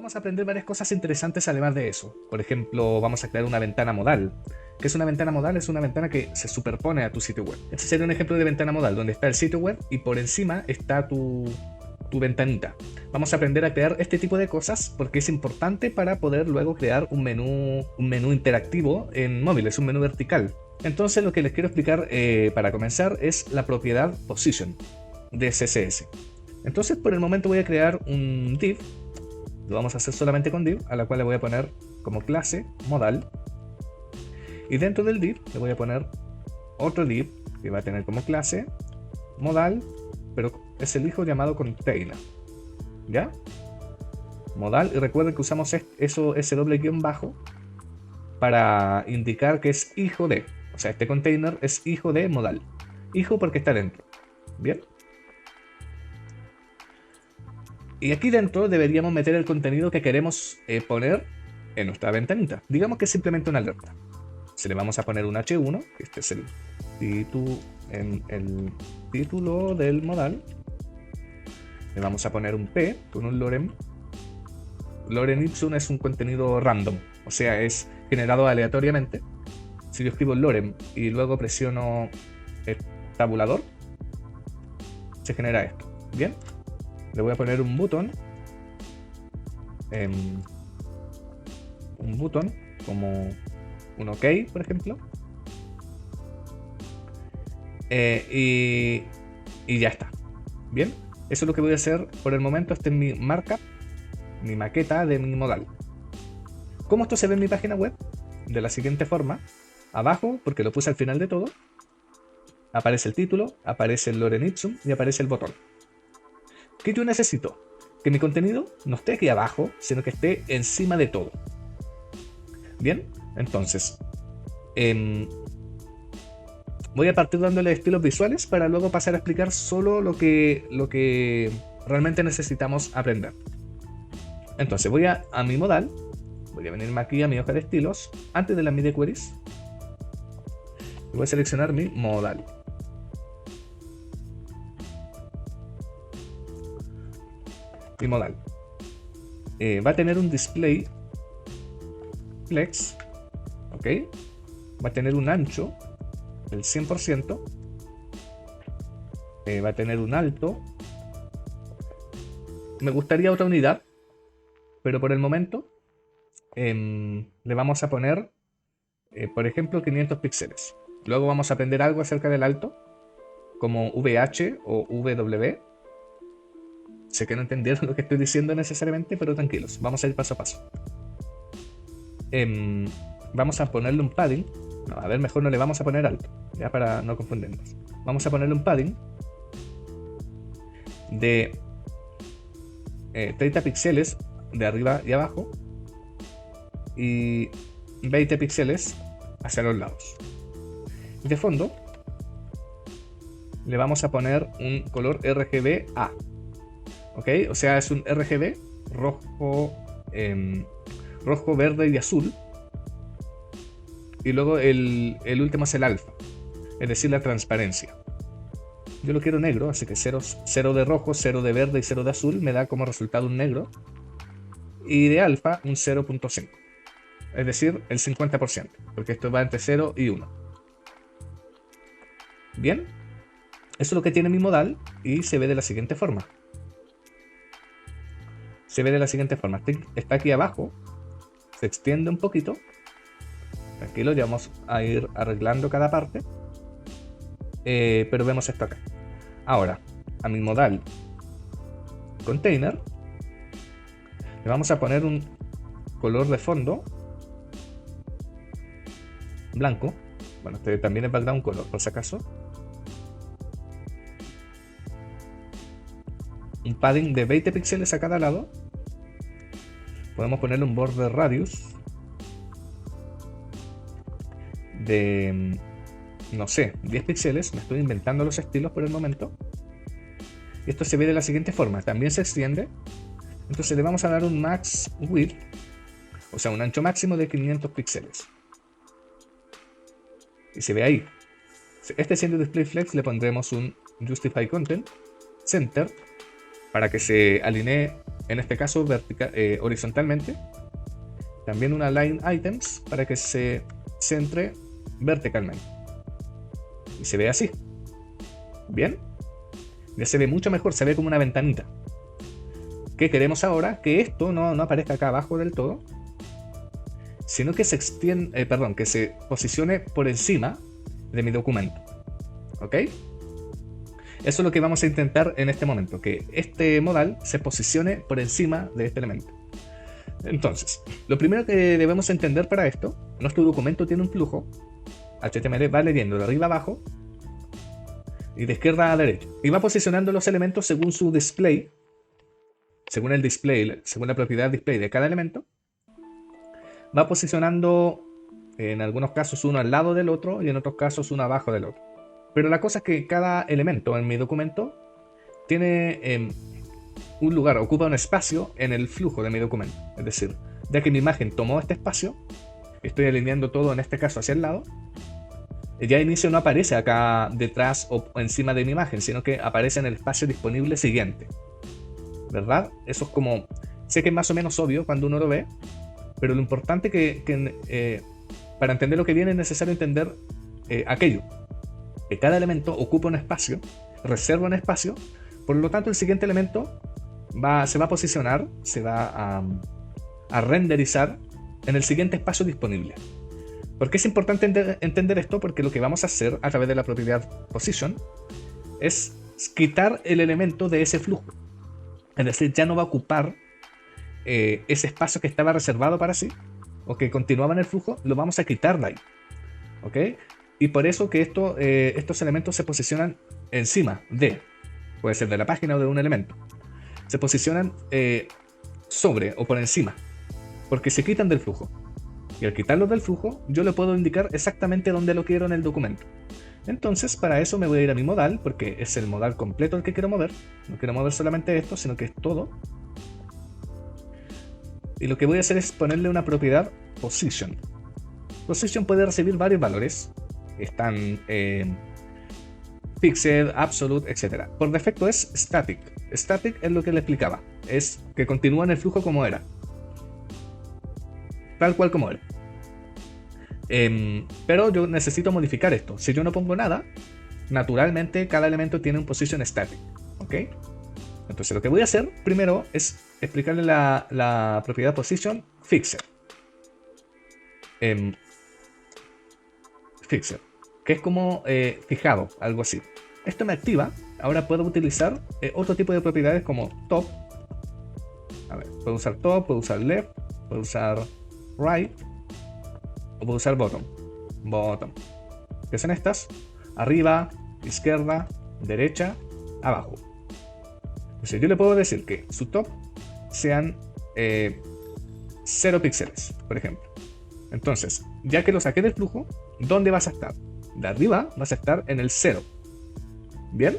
vamos a aprender varias cosas interesantes además de eso. Por ejemplo, vamos a crear una ventana modal. ¿Qué es una ventana modal? Es una ventana que se superpone a tu sitio web. Este sería un ejemplo de ventana modal, donde está el sitio web y por encima está tu ventanita. Vamos a aprender a crear este tipo de cosas porque es importante para poder luego crear un menú interactivo en móviles, un menú vertical. Entonces lo que les quiero explicar para comenzar es la propiedad position de CSS. Entonces por el momento voy a crear un div, lo vamos a hacer solamente con div, a la cual le voy a poner como clase modal, y dentro del div le voy a poner otro div que va a tener como clase modal, pero es el hijo llamado container, ¿ya? Modal, y recuerden que usamos ese doble guión bajo para indicar que es hijo de, o sea, este container es hijo de modal, hijo porque está dentro, ¿bien? Y aquí dentro deberíamos meter el contenido que queremos poner en nuestra ventanita. Digamos que es simplemente una alerta. Se le vamos a poner un H1, que este es el título del modal. Le vamos a poner un P con un lorem. Lorem ipsum es un contenido random, o sea, es generado aleatoriamente. Si yo escribo lorem y luego presiono el tabulador, se genera esto. Bien. Le voy a poner un botón como un OK, por ejemplo, y ya está. Bien, eso es lo que voy a hacer por el momento. Este es mi markup, mi maqueta de mi modal. ¿Cómo esto se ve en mi página web? De la siguiente forma: abajo, porque lo puse al final de todo, aparece el título, aparece el lorem ipsum y aparece el botón. ¿Qué yo necesito? Que mi contenido no esté aquí abajo, sino que esté encima de todo. Bien, entonces voy a partir dándole estilos visuales para luego pasar a explicar solo lo que realmente necesitamos aprender. Entonces voy a mi modal, voy a venirme aquí a mi hoja de estilos, antes de la media queries, y voy a seleccionar mi modal. Mi modal va a tener un display flex, ok, va a tener un ancho del 100%, va a tener un alto. Me gustaría otra unidad, pero por el momento le vamos a poner, por ejemplo, 500 píxeles. Luego vamos a aprender algo acerca del alto, como VH o VW. Sé que no entendieron lo que estoy diciendo necesariamente, pero tranquilos, vamos a ir paso a paso. Vamos a ponerle un padding. No, a ver, mejor no le vamos a poner alto, ya para no confundirnos. Vamos a ponerle un padding de 30 píxeles de arriba y abajo y 20 píxeles hacia los lados. Y de fondo le vamos a poner un color RGBA. ¿Ok? O sea, es un RGB rojo, rojo, verde y azul. Y luego el último es el alfa, es decir, la transparencia. Yo lo quiero negro, así que 0 de rojo, 0 de verde y 0 de azul me da como resultado un negro. Y de alfa un 0.5, es decir, el 50%, porque esto va entre 0 y 1. Bien, eso es lo que tiene mi modal y se ve de la siguiente forma. Está aquí abajo, se extiende un poquito. Tranquilo, ya vamos a ir arreglando cada parte. Pero vemos esto acá. Ahora, a mi modal container le vamos a poner un color de fondo blanco. Bueno, este también es background color, por si acaso. Un padding de 20 píxeles a cada lado. Podemos ponerle un border radius de, no sé, 10 píxeles. Me estoy inventando los estilos por el momento. Y esto se ve de la siguiente forma. También se extiende. Entonces le vamos a dar un max width, o sea, un ancho máximo de 500 píxeles. Y se ve ahí. Este siendo display flex le pondremos un justify content center para que se alinee en este caso horizontalmente. También una line items para que se centre verticalmente. Y se ve así. Bien. Ya se ve mucho mejor, se ve como una ventanita. ¿Qué queremos ahora? Que esto no aparezca acá abajo del todo, sino que se extiende, que se posicione por encima de mi documento. ¿Ok? Eso es lo que vamos a intentar en este momento, que este modal se posicione por encima de este elemento. Entonces, lo primero que debemos entender para esto, nuestro documento tiene un flujo. HTML va leyendo de arriba a abajo y de izquierda a derecha. Y va posicionando los elementos según su display, según el display, según la propiedad display de cada elemento. Va posicionando en algunos casos uno al lado del otro y en otros casos uno abajo del otro. Pero la cosa es que cada elemento en mi documento tiene un lugar, ocupa un espacio en el flujo de mi documento. Es decir, ya que mi imagen tomó este espacio, estoy alineando todo en este caso hacia el lado, ya inicio no aparece acá detrás o encima de mi imagen, sino que aparece en el espacio disponible siguiente. ¿Verdad? Eso es como, sé que es más o menos obvio cuando uno lo ve, pero lo importante que para entender lo que viene es necesario entender aquello. Que cada elemento ocupa un espacio, reserva un espacio, por lo tanto el siguiente elemento se va a posicionar, se va a renderizar en el siguiente espacio disponible. ¿Por qué es importante entender esto? Porque lo que vamos a hacer a través de la propiedad position es quitar el elemento de ese flujo. Es decir, ya no va a ocupar ese espacio que estaba reservado para sí o que continuaba en el flujo, lo vamos a quitar de ahí. ¿Ok? Y por eso que estos elementos se posicionan encima puede ser de la página o de un elemento. Se posicionan sobre o por encima, porque se quitan del flujo. Y al quitarlos del flujo, yo le puedo indicar exactamente dónde lo quiero en el documento. Entonces, para eso me voy a ir a mi modal, porque es el modal completo el que quiero mover. No quiero mover solamente esto, sino que es todo. Y lo que voy a hacer es ponerle una propiedad position. Position puede recibir varios valores. Están fixed, absolute, etc. Por defecto es static. Static es lo que le explicaba. Es que continúa en el flujo como era. Tal cual como era. Pero yo necesito modificar esto. Si yo no pongo nada, naturalmente cada elemento tiene un position static. ¿Ok? Entonces lo que voy a hacer primero es explicarle la propiedad position fixed. Fixed, que es como fijado, algo así. Esto me activa. Ahora puedo utilizar otro tipo de propiedades como top. A ver, puedo usar top, puedo usar left, puedo usar right o puedo usar bottom. ¿Qué son estas? Arriba, izquierda, derecha, abajo. Entonces yo le puedo decir que su top sean 0 píxeles, por ejemplo. Entonces, ya que lo saqué del flujo, ¿dónde vas a estar? De arriba vas a estar en el 0. ¿Bien?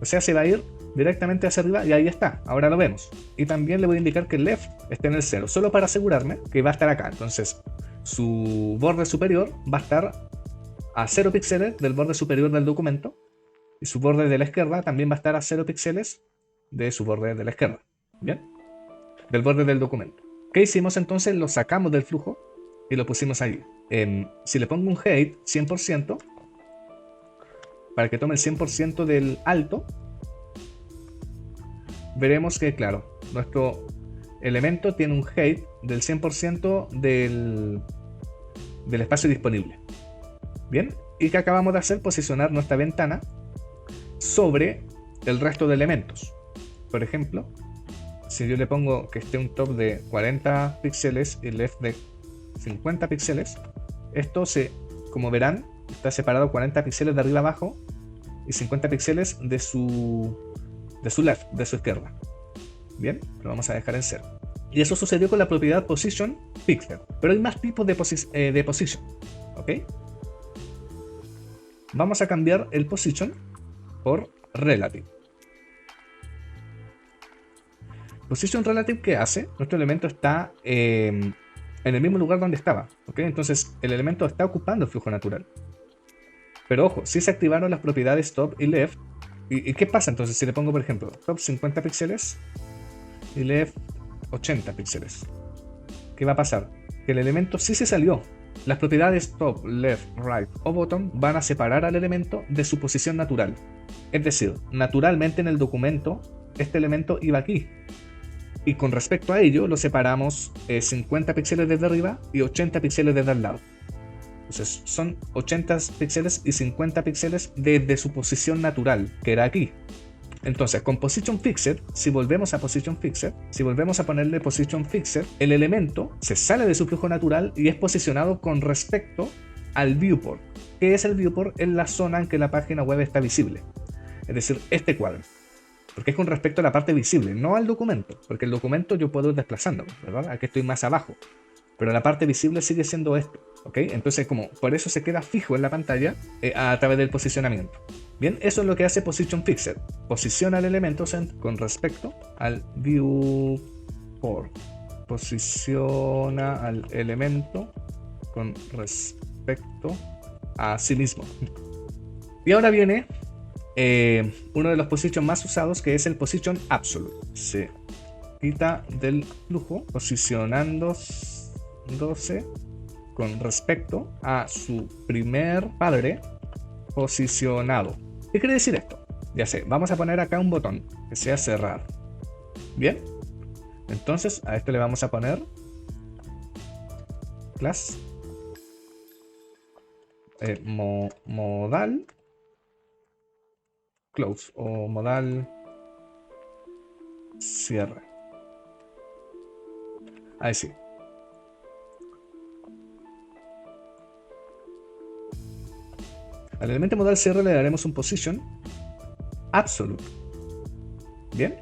O sea, se va a ir directamente hacia arriba y ahí está. Ahora lo vemos. Y también le voy a indicar que el left esté en el 0, solo para asegurarme que va a estar acá. Entonces, su borde superior va a estar a 0 píxeles del borde superior del documento. Y su borde de la izquierda también va a estar a 0 píxeles de su borde de la izquierda. ¿Bien? Del borde del documento. ¿Qué hicimos entonces? Lo sacamos del flujo y lo pusimos ahí. Si le pongo un height 100%, para que tome el 100% del alto, veremos que, claro, nuestro elemento tiene un height del 100% del espacio disponible. Bien, y que acabamos de hacer, posicionar nuestra ventana sobre el resto de elementos. Por ejemplo, si yo le pongo que esté un top de 40 píxeles y left de 50 píxeles, esto como verán, está separado 40 píxeles de arriba abajo y 50 píxeles de su left, de su izquierda. Bien, lo vamos a dejar en 0. Y eso sucedió con la propiedad position pixel. Pero hay más tipos de position. ¿Ok? Vamos a cambiar el position por relative. Position relative, ¿qué hace? Nuestro elemento está en el mismo lugar donde estaba. ¿Ok? Entonces el elemento está ocupando el flujo natural. Pero ojo, si se activaron las propiedades top y left. ¿Y qué pasa entonces si le pongo, por ejemplo, top 50 píxeles y left 80 píxeles. ¿Qué va a pasar? Que el elemento sí se salió. Las propiedades top, left, right o bottom van a separar al elemento de su posición natural. Es decir, naturalmente en el documento este elemento iba aquí. Y con respecto a ello lo separamos 50 píxeles desde arriba y 80 píxeles desde al lado. Entonces son 80 píxeles y 50 píxeles desde su posición natural, que era aquí. Entonces, con Position Fixed, si volvemos a Position Fixed, si volvemos a ponerle Position Fixed, el elemento se sale de su flujo natural y es posicionado con respecto al viewport. ¿Qué es el viewport? Es la zona en que la página web está visible. Es decir, este cuadro. Porque es con respecto a la parte visible, no al documento. Porque el documento yo puedo ir desplazándolo, ¿verdad? Aquí estoy más abajo. Pero la parte visible sigue siendo esto, ¿ok? Entonces, como por eso se queda fijo en la pantalla a través del posicionamiento. Bien, eso es lo que hace Position Fixed. Posiciona el elemento con respecto al viewport. Posiciona al elemento con respecto a sí mismo. Y ahora viene uno de los positions más usados, que es el Position Absolute. Se quita del flujo posicionándose con respecto a su primer padre posicionado. ¿Qué quiere decir esto? Ya sé, vamos a poner acá un botón que sea cerrar. Bien, entonces a esto le vamos a poner class modal close o modal cierre. Ahí sí. Al elemento modal cierre le daremos un position absolute. Bien.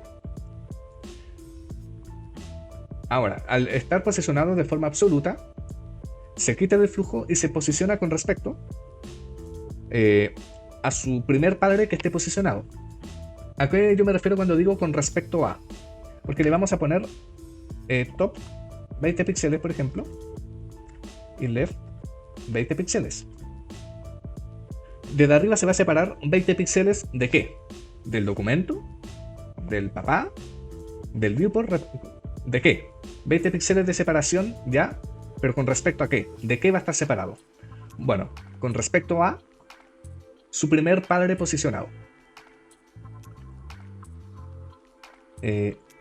Ahora, al estar posicionado de forma absoluta, se quita del flujo y se posiciona con respecto a su primer padre que esté posicionado. ¿A qué yo me refiero cuando digo con respecto a? Porque le vamos a poner top 20 píxeles, por ejemplo, y left 20 píxeles. Desde arriba se va a separar 20 píxeles ¿de qué? Del documento, del papá, del viewport. ¿De qué? 20 píxeles de separación ya, pero ¿con respecto a qué? ¿De qué va a estar separado? Bueno, con respecto a su primer padre posicionado.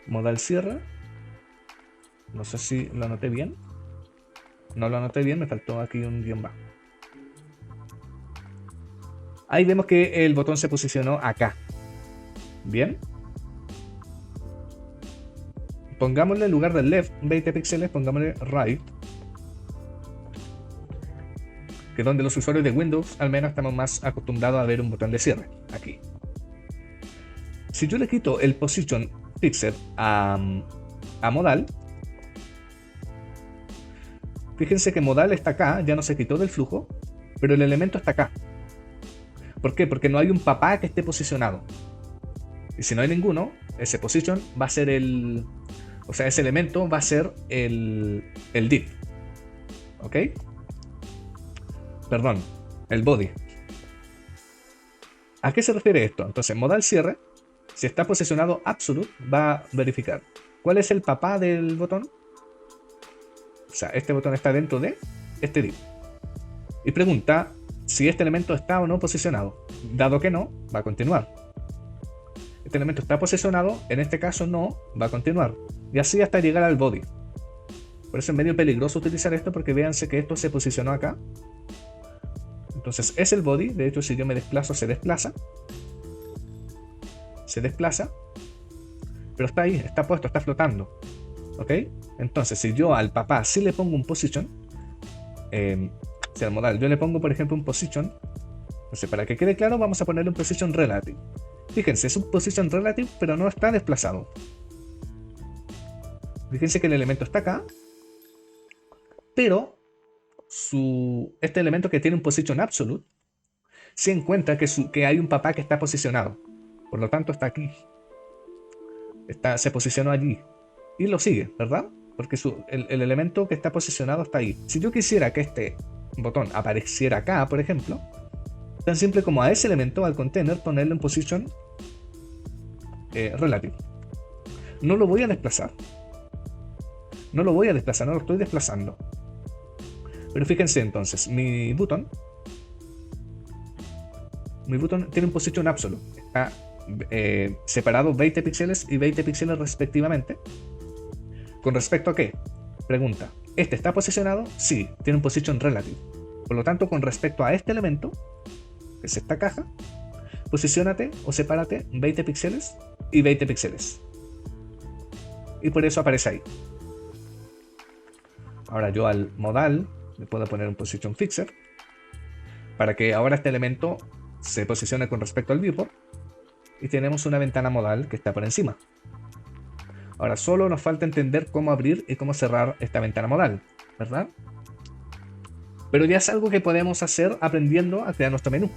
Modal cierre. No sé si lo anoté bien. No lo anoté bien, me faltó aquí un guión bajo. Ahí vemos que el botón se posicionó acá. Bien. Pongámosle en lugar del left 20 píxeles, pongámosle right. Que es donde los usuarios de Windows al menos estamos más acostumbrados a ver un botón de cierre. Aquí. Si yo le quito el Position Fixed a modal, fíjense que modal está acá, ya no se quitó del flujo, pero el elemento está acá. ¿Por qué? Porque no hay un papá que esté posicionado. Y si no hay ninguno, ese position va a ser o sea, ese elemento va a ser el div. ¿Ok? Perdón, el body. ¿A qué se refiere esto? Entonces, modal cierre, si está posicionado absolute, va a verificar cuál es el papá del botón. O sea, este botón está dentro de este div. Y pregunta si este elemento está o no posicionado. Dado que no, va a continuar. Este elemento está posicionado, en este caso no, va a continuar. Y así hasta llegar al body. Por eso es medio peligroso utilizar esto, porque véanse que esto se posicionó acá. Entonces es el body, de hecho si yo me desplazo se desplaza. Se desplaza. Pero está ahí, está puesto, está flotando. ¿Ok? Entonces si yo al papá sí le pongo un position, si al modal yo le pongo por ejemplo un position, entonces para que quede claro vamos a ponerle un position relative. Fíjense, es un position relative pero no está desplazado. Fíjense que el elemento está acá, pero este elemento que tiene un position absolute se encuentra que hay un papá que está posicionado. Por lo tanto está aquí. Se posicionó allí. Y lo sigue, ¿verdad? Porque el elemento que está posicionado está ahí. Si yo quisiera que este botón apareciera acá, por ejemplo, tan simple como a ese elemento, al container, ponerle un position relative. no lo voy a desplazar. No lo voy a desplazar, no lo estoy desplazando. Pero fíjense entonces, mi button tiene un position absolute. Está separado 20 píxeles y 20 píxeles respectivamente. ¿Con respecto a qué? Pregunta. ¿Este está posicionado? Sí, tiene un position relative. Por lo tanto, con respecto a este elemento, que es esta caja, posiciónate o sepárate 20 píxeles y 20 píxeles. Y por eso aparece ahí. Ahora yo al modal le puedo poner un position fixer para que ahora este elemento se posicione con respecto al viewport y tenemos una ventana modal que está por encima. Ahora solo nos falta entender cómo abrir y cómo cerrar esta ventana modal, ¿verdad? Pero ya es algo que podemos hacer aprendiendo a crear nuestro menú.